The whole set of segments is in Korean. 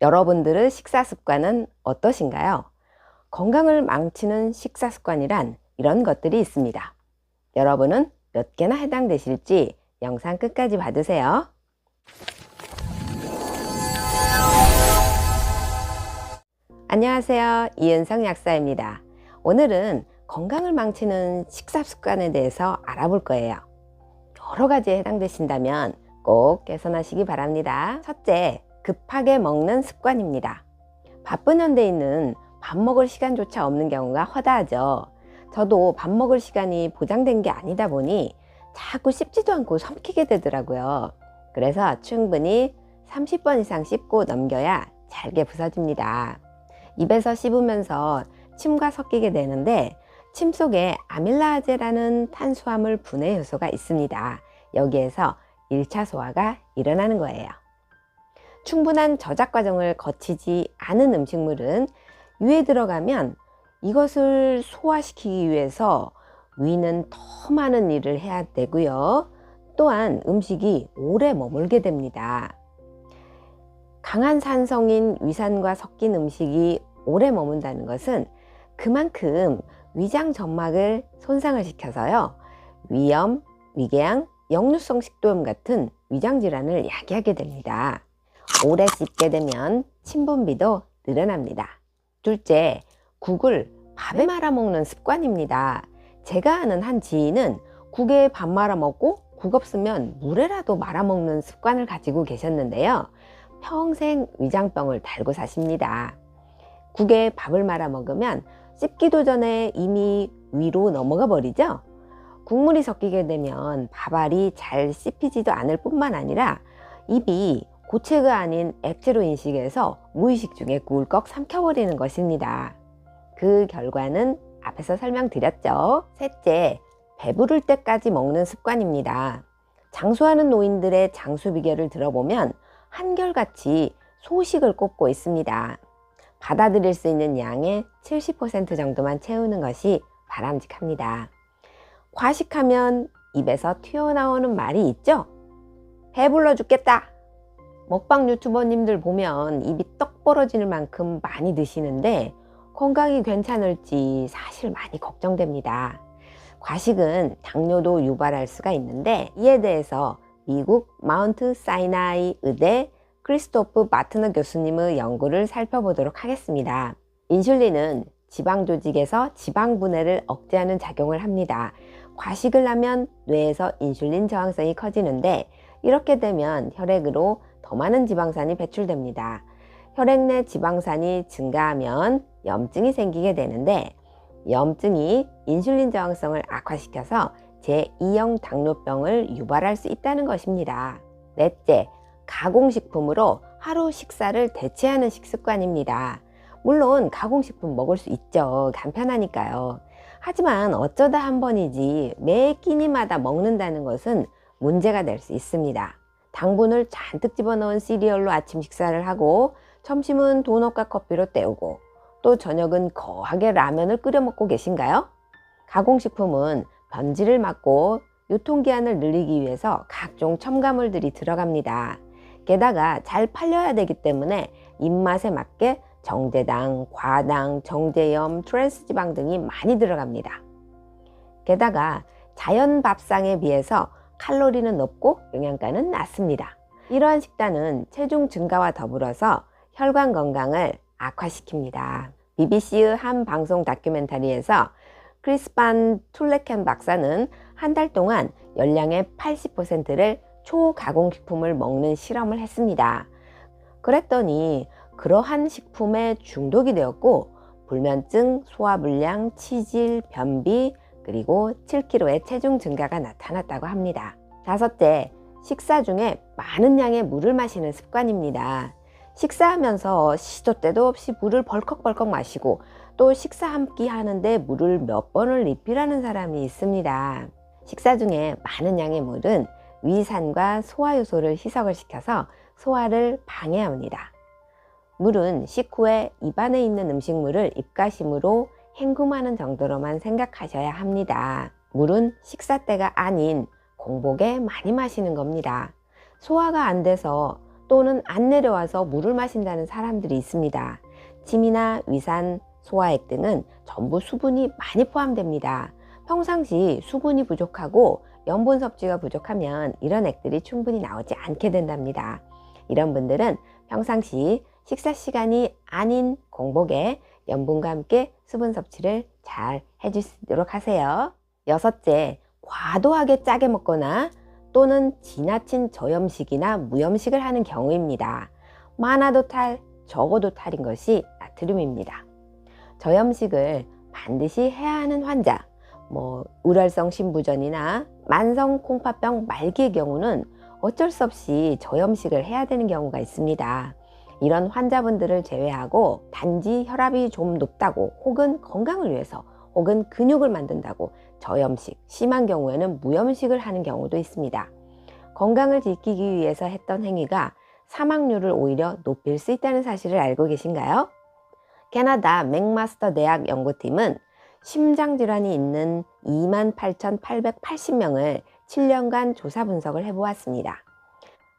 여러분들의 식사 습관은 어떠신가요? 건강을 망치는 식사 습관이란 이런 것들이 있습니다. 여러분은 몇 개나 해당되실지 영상 끝까지 봐주세요. 안녕하세요. 이은성 약사입니다. 오늘은 건강을 망치는 식사 습관에 대해서 알아볼 거예요. 여러 가지에 해당되신다면 꼭 개선하시기 바랍니다. 첫째, 급하게 먹는 습관입니다. 바쁜 현대인은 밥 먹을 시간조차 없는 경우가 허다하죠. 저도 밥 먹을 시간이 보장된 게 아니다 보니 자꾸 씹지도 않고 삼키게 되더라고요. 그래서 충분히 30번 이상 씹고 넘겨야 잘게 부서집니다. 입에서 씹으면서 침과 섞이게 되는데 침 속에 아밀라아제라는 탄수화물 분해 효소가 있습니다. 여기에서 1차 소화가 일어나는 거예요. 충분한 저작 과정을 거치지 않은 음식물은 위에 들어가면 이것을 소화시키기 위해서 위는 더 많은 일을 해야 되고요. 또한 음식이 오래 머물게 됩니다. 강한 산성인 위산과 섞인 음식이 오래 머문다는 것은 그만큼 위장 점막을 손상을 시켜서요. 위염, 위궤양, 역류성 식도염 같은 위장 질환을 야기하게 됩니다. 오래 씹게 되면 침 분비도 늘어납니다. 둘째, 국을 밥에 말아 먹는 습관입니다. 제가 아는 한 지인은 국에 밥 말아 먹고 국 없으면 물에라도 말아 먹는 습관을 가지고 계셨는데요. 평생 위장병을 달고 사십니다. 국에 밥을 말아 먹으면 씹기도 전에 이미 위로 넘어가 버리죠. 국물이 섞이게 되면 밥알이 잘 씹히지도 않을 뿐만 아니라 입이 고체가 아닌 액체로 인식해서 무의식 중에 꿀꺽 삼켜버리는 것입니다. 그 결과는 앞에서 설명드렸죠. 셋째, 배부를 때까지 먹는 습관입니다. 장수하는 노인들의 장수 비결을 들어보면 한결같이 소식을 꼽고 있습니다. 받아들일 수 있는 양의 70% 정도만 채우는 것이 바람직합니다. 과식하면 입에서 튀어나오는 말이 있죠. 배불러 죽겠다. 먹방 유튜버님들 보면 입이 떡 벌어지는 만큼 많이 드시는데 건강이 괜찮을지 사실 많이 걱정됩니다. 과식은 당뇨도 유발할 수가 있는데 이에 대해서 미국 마운트 사이나이 의대 크리스토프 마트너 교수님의 연구를 살펴보도록 하겠습니다. 인슐린은 지방 조직에서 지방 분해를 억제하는 작용을 합니다. 과식을 하면 뇌에서 인슐린 저항성이 커지는데 이렇게 되면 혈액으로 더 많은 지방산이 배출됩니다. 혈액 내 지방산이 증가하면 염증이 생기게 되는데 염증이 인슐린 저항성을 악화시켜서 제2형 당뇨병을 유발할 수 있다는 것입니다. 넷째, 가공식품으로 하루 식사를 대체하는 식습관입니다. 물론 가공식품 먹을 수 있죠. 간편하니까요. 하지만 어쩌다 한 번이지 매 끼니마다 먹는다는 것은 문제가 될 수 있습니다. 당분을 잔뜩 집어넣은 시리얼로 아침 식사를 하고 점심은 도넛과 커피로 때우고 또 저녁은 거하게 라면을 끓여 먹고 계신가요? 가공식품은 변질을 막고 유통기한을 늘리기 위해서 각종 첨가물들이 들어갑니다. 게다가 잘 팔려야 되기 때문에 입맛에 맞게 정제당, 과당, 정제염, 트랜스지방 등이 많이 들어갑니다. 게다가 자연 밥상에 비해서 칼로리는 높고 영양가는 낮습니다. 이러한 식단은 체중 증가와 더불어서 혈관 건강을 악화시킵니다. BBC의 한 방송 다큐멘터리에서 크리스판 툴레켄 박사는 한 달 동안 열량의 80%를 초가공식품을 먹는 실험을 했습니다. 그랬더니 그러한 식품에 중독이 되었고 불면증, 소화불량, 치질, 변비, 그리고 7kg의 체중 증가가 나타났다고 합니다. 다섯째, 식사 중에 많은 양의 물을 마시는 습관입니다. 식사하면서 시도 때도 없이 물을 벌컥벌컥 마시고 또 식사 한 끼 하는데 물을 몇 번을 리필하는 사람이 있습니다. 식사 중에 많은 양의 물은 위산과 소화효소를 희석을 시켜서 소화를 방해합니다. 물은 식후에 입안에 있는 음식물을 입가심으로 헹굼하는 정도로만 생각하셔야 합니다. 물은 식사 때가 아닌 공복에 많이 마시는 겁니다. 소화가 안 돼서 또는 안 내려와서 물을 마신다는 사람들이 있습니다. 침이나 위산, 소화액 등은 전부 수분이 많이 포함됩니다. 평상시 수분이 부족하고 염분 섭취가 부족하면 이런 액들이 충분히 나오지 않게 된답니다. 이런 분들은 평상시 식사 시간이 아닌 공복에 염분과 함께 수분 섭취를 잘 해주시도록 하세요. 여섯째, 과도하게 짜게 먹거나 또는 지나친 저염식이나 무염식을 하는 경우입니다. 많아도 탈, 적어도 탈인 것이 나트륨입니다. 저염식을 반드시 해야 하는 환자, 우랄성 신부전이나 만성 콩팥병 말기의 경우는 어쩔 수 없이 저염식을 해야 되는 경우가 있습니다. 이런 환자분들을 제외하고 단지 혈압이 좀 높다고 혹은 건강을 위해서 혹은 근육을 만든다고 저염식, 심한 경우에는 무염식을 하는 경우도 있습니다. 건강을 지키기 위해서 했던 행위가 사망률을 오히려 높일 수 있다는 사실을 알고 계신가요? 캐나다 맥마스터 대학 연구팀은 심장질환이 있는 28,880명을 7년간 조사 분석을 해보았습니다.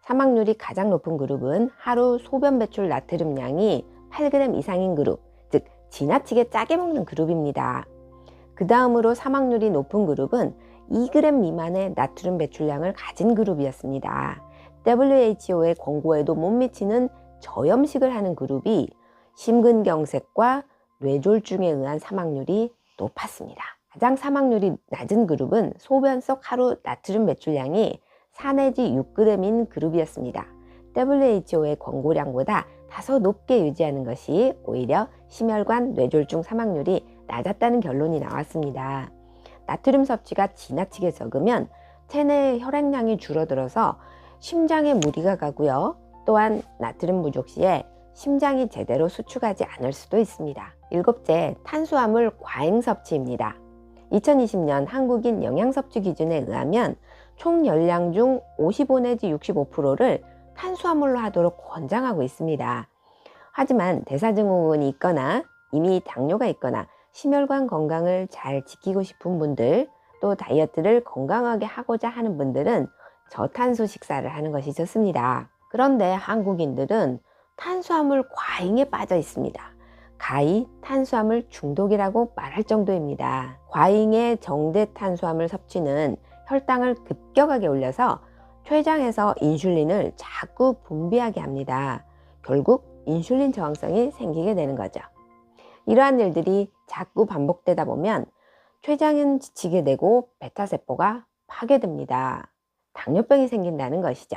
사망률이 가장 높은 그룹은 하루 소변 배출 나트륨량이 8g 이상인 그룹, 즉 지나치게 짜게 먹는 그룹입니다. 그 다음으로 사망률이 높은 그룹은 2g 미만의 나트륨 배출량을 가진 그룹이었습니다. WHO의 권고에도 못 미치는 저염식을 하는 그룹이 심근경색과 뇌졸중에 의한 사망률이 높았습니다. 가장 사망률이 낮은 그룹은 소변 속 하루 나트륨 배출량이 4 내지 6g인 그룹이었습니다. WHO의 권고량보다 다소 높게 유지하는 것이 오히려 심혈관 뇌졸중 사망률이 낮았다는 결론이 나왔습니다. 나트륨 섭취가 지나치게 적으면 체내 혈액량이 줄어들어서 심장에 무리가 가고요. 또한 나트륨 부족 시에 심장이 제대로 수축하지 않을 수도 있습니다. 일곱째, 탄수화물 과잉 섭취입니다. 2020년 한국인 영양섭취 기준에 의하면 총 열량 중 55 내지 65%를 탄수화물로 하도록 권장하고 있습니다. 하지만 대사증후군이 있거나 이미 당뇨가 있거나 심혈관 건강을 잘 지키고 싶은 분들, 또 다이어트를 건강하게 하고자 하는 분들은 저탄수 식사를 하는 것이 좋습니다. 그런데 한국인들은 탄수화물 과잉에 빠져 있습니다. 가히 탄수화물 중독이라고 말할 정도입니다. 과잉의 정제 탄수화물 섭취는 혈당을 급격하게 올려서 췌장에서 인슐린을 자꾸 분비하게 합니다. 결국 인슐린 저항성이 생기게 되는 거죠. 이러한 일들이 자꾸 반복되다 보면 췌장은 지치게 되고 베타세포가 파괴됩니다. 당뇨병이 생긴다는 것이죠.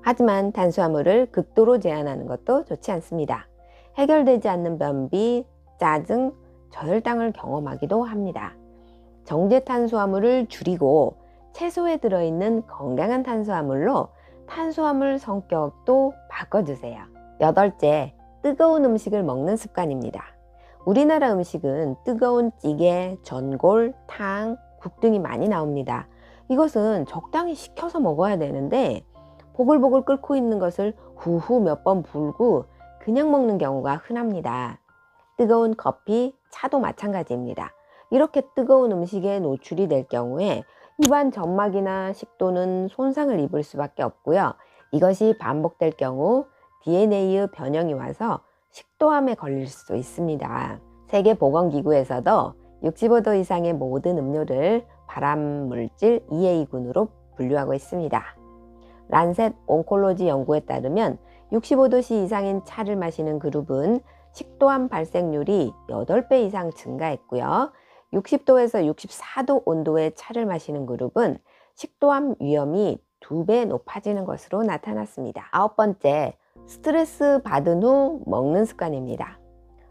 하지만 탄수화물을 극도로 제한하는 것도 좋지 않습니다. 해결되지 않는 변비, 짜증, 저혈당을 경험하기도 합니다. 정제 탄수화물을 줄이고 채소에 들어있는 건강한 탄수화물로 탄수화물 성격도 바꿔주세요. 여덟째, 뜨거운 음식을 먹는 습관입니다. 우리나라 음식은 뜨거운 찌개, 전골, 탕, 국 등이 많이 나옵니다. 이것은 적당히 식혀서 먹어야 되는데 보글보글 끓고 있는 것을 후후 몇 번 불고 그냥 먹는 경우가 흔합니다. 뜨거운 커피, 차도 마찬가지입니다. 이렇게 뜨거운 음식에 노출이 될 경우에 입안 점막이나 식도는 손상을 입을 수밖에 없고요. 이것이 반복될 경우 DNA의 변형이 와서 식도암에 걸릴 수 있습니다. 세계보건기구에서도 65도 이상의 모든 음료를 발암물질 EA군으로 분류하고 있습니다. 란셋 온콜로지 연구에 따르면 65도씨 이상인 차를 마시는 그룹은 식도암 발생률이 8배 이상 증가했고요. 60도에서 64도 온도의 차를 마시는 그룹은 식도암 위험이 2배 높아지는 것으로 나타났습니다. 아홉 번째, 스트레스 받은 후 먹는 습관입니다.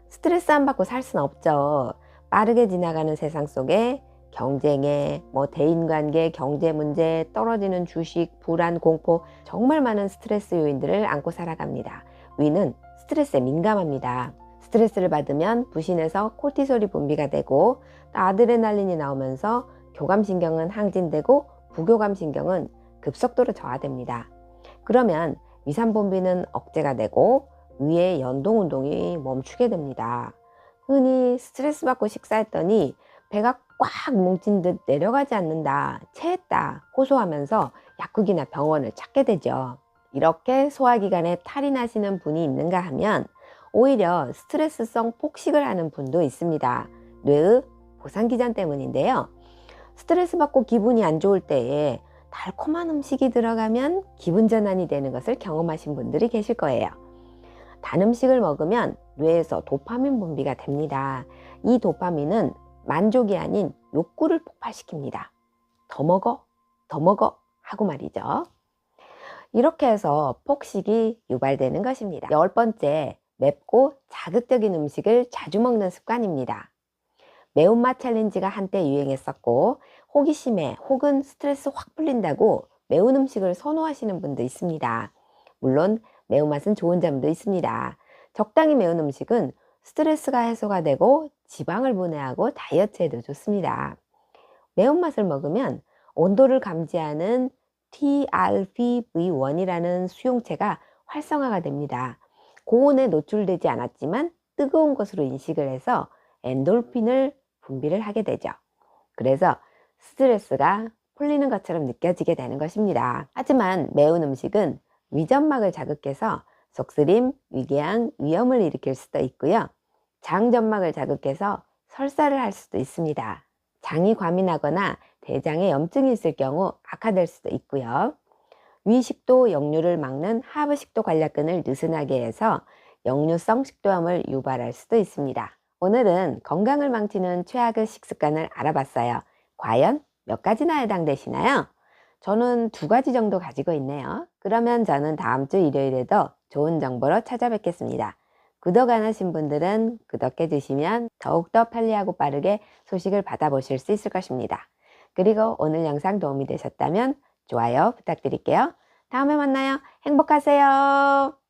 스트레스 안 받고 살 수는 없죠. 빠르게 지나가는 세상 속에 경쟁에, 대인관계, 경제 문제, 떨어지는 주식, 불안, 공포, 정말 많은 스트레스 요인들을 안고 살아갑니다. 위는 스트레스에 민감합니다. 스트레스를 받으면 부신에서 코르티솔이 분비가 되고 아드레날린이 나오면서 교감신경은 항진되고 부교감신경은 급속도로 저하됩니다. 그러면 위산 분비는 억제가 되고 위의 연동운동이 멈추게 됩니다. 흔히 스트레스 받고 식사했더니 배가 꽉 뭉친 듯 내려가지 않는다, 체했다 호소하면서 약국이나 병원을 찾게 되죠. 이렇게 소화기관에 탈이 나시는 분이 있는가 하면 오히려 스트레스성 폭식을 하는 분도 있습니다. 뇌의 보상기전 때문인데요. 스트레스 받고 기분이 안 좋을 때에 달콤한 음식이 들어가면 기분 전환이 되는 것을 경험하신 분들이 계실 거예요. 단 음식을 먹으면 뇌에서 도파민 분비가 됩니다. 이 도파민은 만족이 아닌 욕구를 폭발시킵니다. 더 먹어, 더 먹어 하고 말이죠. 이렇게 해서 폭식이 유발되는 것입니다. 10번째, 맵고 자극적인 음식을 자주 먹는 습관입니다. 매운맛 챌린지가 한때 유행했었고 호기심에 혹은 스트레스 확 풀린다고 매운 음식을 선호하시는 분도 있습니다. 물론 매운맛은 좋은 점도 있습니다. 적당히 매운 음식은 스트레스가 해소가 되고 지방을 분해하고 다이어트에도 좋습니다. 매운맛을 먹으면 온도를 감지하는 TRPV1이라는 수용체가 활성화가 됩니다. 고온에 노출되지 않았지만 뜨거운 것으로 인식을 해서 엔돌핀을 분비를 하게 되죠. 그래서 스트레스가 풀리는 것처럼 느껴지게 되는 것입니다. 하지만 매운 음식은 위점막을 자극해서 속쓰림, 위궤양, 위염을 일으킬 수도 있고요. 장점막을 자극해서 설사를 할 수도 있습니다. 장이 과민하거나 대장에 염증이 있을 경우 악화될 수도 있고요. 위식도 역류를 막는 하부식도 관략근을 느슨하게 해서 역류성 식도염을 유발할 수도 있습니다. 오늘은 건강을 망치는 최악의 식습관을 알아봤어요. 과연 몇 가지나 해당되시나요? 저는 2가지 정도 가지고 있네요. 그러면 저는 다음 주 일요일에도 좋은 정보로 찾아뵙겠습니다. 구독 안 하신 분들은 구독해 주시면 더욱더 편리하고 빠르게 소식을 받아보실 수 있을 것입니다. 그리고 오늘 영상 도움이 되셨다면 좋아요 부탁드릴게요. 다음에 만나요. 행복하세요.